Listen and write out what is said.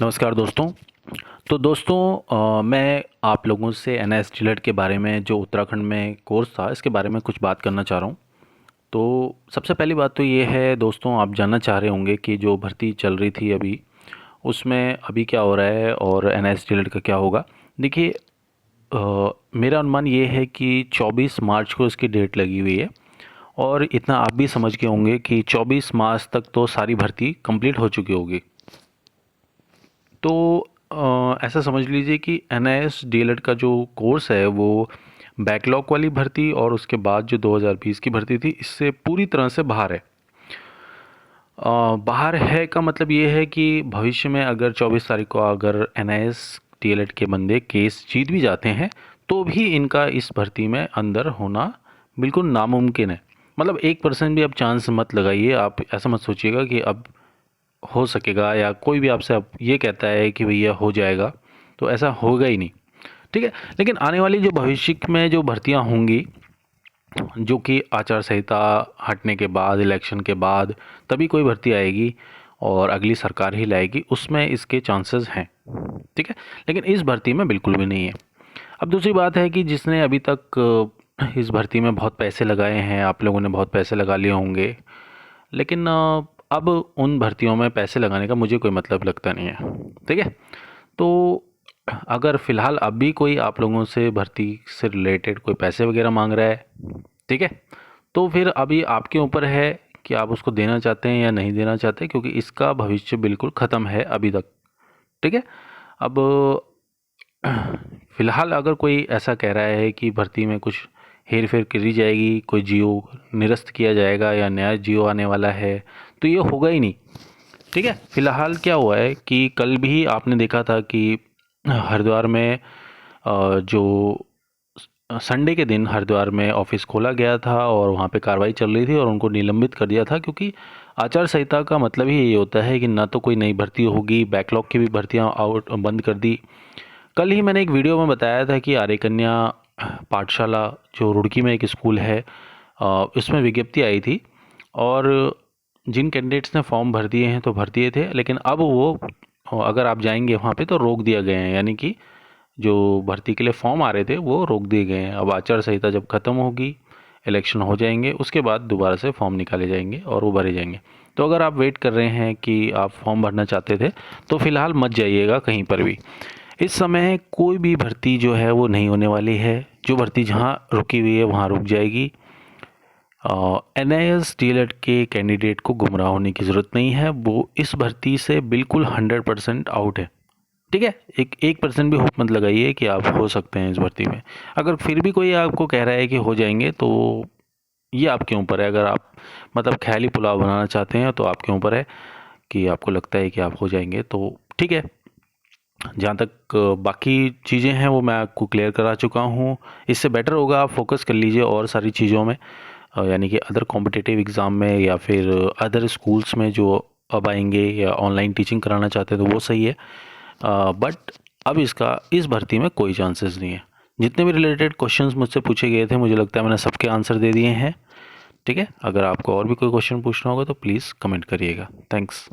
नमस्कार दोस्तों। तो दोस्तों मैं आप लोगों से एनआईएस टीलेट के बारे में जो उत्तराखंड में कोर्स था इसके बारे में कुछ बात करना चाह रहा हूँ। तो सबसे पहली बात तो ये है दोस्तों, आप जानना चाह रहे होंगे कि जो भर्ती चल रही थी अभी उसमें अभी क्या हो रहा है और एनआईएस टीलेट का क्या होगा। देखिए, मेरा अनुमान ये है कि 24 मार्च को इसकी डेट लगी हुई है और इतना आप भी समझ के होंगे कि 24 मार्च तक तो सारी भर्ती कंप्लीट हो चुकी होगी। तो ऐसा समझ लीजिए कि एनआईएस डीएलएड का जो कोर्स है वो बैकलॉग वाली भर्ती और उसके बाद जो 2020 की भर्ती थी इससे पूरी तरह से बाहर है। बाहर है का मतलब ये है कि भविष्य में अगर 24 तारीख को अगर एनआईएस डीएलएड के बंदे केस जीत भी जाते हैं तो भी इनका इस भर्ती में अंदर होना बिल्कुल नामुमकिन है। मतलब 1% भी अब चांस मत लगाइए। आप ऐसा मत सोचिएगा कि अब हो सकेगा, या कोई भी आपसे अब ये कहता है कि भैया हो जाएगा, तो ऐसा होगा ही नहीं। ठीक है, लेकिन आने वाली जो भविष्य में जो भर्तियां होंगी, जो कि आचार संहिता हटने के बाद, इलेक्शन के बाद तभी कोई भर्ती आएगी और अगली सरकार ही लाएगी, उसमें इसके चांसेस हैं। ठीक है, लेकिन इस भर्ती में बिल्कुल भी नहीं है। अब दूसरी बात है कि जिसने अभी तक इस भर्ती में बहुत पैसे लगाए हैं, आप लोगों ने बहुत पैसे लगा लिए होंगे, लेकिन अब उन भर्तियों में पैसे लगाने का मुझे कोई मतलब लगता नहीं है। ठीक है, तो अगर फ़िलहाल अभी कोई आप लोगों से भर्ती से रिलेटेड कोई पैसे वगैरह मांग रहा है, ठीक है, तो फिर अभी आपके ऊपर है कि आप उसको देना चाहते हैं या नहीं देना चाहते, क्योंकि इसका भविष्य बिल्कुल ख़त्म है अभी तक। ठीक है, अब फ़िलहाल अगर कोई ऐसा कह रहा है कि भर्ती में कुछ हेर फेर करी जाएगी, कोई जियो निरस्त किया जाएगा या नया जियो आने वाला है, तो ये होगा ही नहीं। ठीक है, फ़िलहाल क्या हुआ है कि कल भी आपने देखा था कि हरिद्वार में जो संडे के दिन हरिद्वार में ऑफिस खोला गया था और वहाँ पे कार्रवाई चल रही थी और उनको निलंबित कर दिया था, क्योंकि आचार संहिता का मतलब ही ये होता है कि ना तो कोई नई भर्ती होगी, बैकलॉग की भी भर्तियाँ आउट बंद कर दी। कल ही मैंने एक वीडियो में बताया था कि आर्य कन्या पाठशाला जो रुड़की में एक स्कूल है, उसमें विज्ञप्ति आई थी और जिन कैंडिडेट्स ने फॉर्म भर दिए हैं तो भर दिए थे, लेकिन अब वो अगर आप जाएंगे वहाँ पे तो रोक दिया गया है, यानी कि जो भर्ती के लिए फॉर्म आ रहे थे वो रोक दिए गए हैं। अब आचार संहिता जब ख़त्म होगी, इलेक्शन हो जाएंगे, उसके बाद दोबारा से फॉर्म निकाले जाएंगे और वो भरे जाएंगे। तो अगर आप वेट कर रहे हैं कि आप फॉर्म भरना चाहते थे तो फ़िलहाल मत जाइएगा कहीं पर भी। इस समय कोई भी भर्ती जो है वो नहीं होने वाली है। जो भर्ती जहाँ रुकी हुई है वहाँ रुक जाएगी। एनआईएस डीएलएड के कैंडिडेट को गुमराह होने की ज़रूरत नहीं है, वो इस भर्ती से बिल्कुल 100% आउट है। ठीक है, 1% भी होप मत लगाइए कि आप हो सकते हैं इस भर्ती में। अगर फिर भी कोई आपको कह रहा है कि हो जाएंगे तो ये आपके ऊपर है। अगर आप मतलब ख्याली पुलाव बनाना चाहते हैं तो आपके ऊपर है कि आपको लगता है कि आप हो जाएंगे, तो ठीक है। जहाँ तक बाकी चीज़ें हैं वो मैं आपको क्लियर करा चुका हूँ। इससे बेटर होगा आप फोकस कर लीजिए और सारी चीज़ों में, यानी कि अदर कॉम्पिटिटिव एग्ज़ाम में या फिर अदर स्कूल्स में जो अब आएंगे, या ऑनलाइन टीचिंग कराना चाहते हैं तो वो सही है। बट अब इसका इस भर्ती में कोई चांसेस नहीं है। जितने भी रिलेटेड क्वेश्चंस मुझसे पूछे गए थे मुझे लगता है मैंने सबके आंसर दे दिए हैं। ठीक है, अगर आपको और भी कोई क्वेश्चन पूछना होगा तो प्लीज़ कमेंट करिएगा। थैंक्स।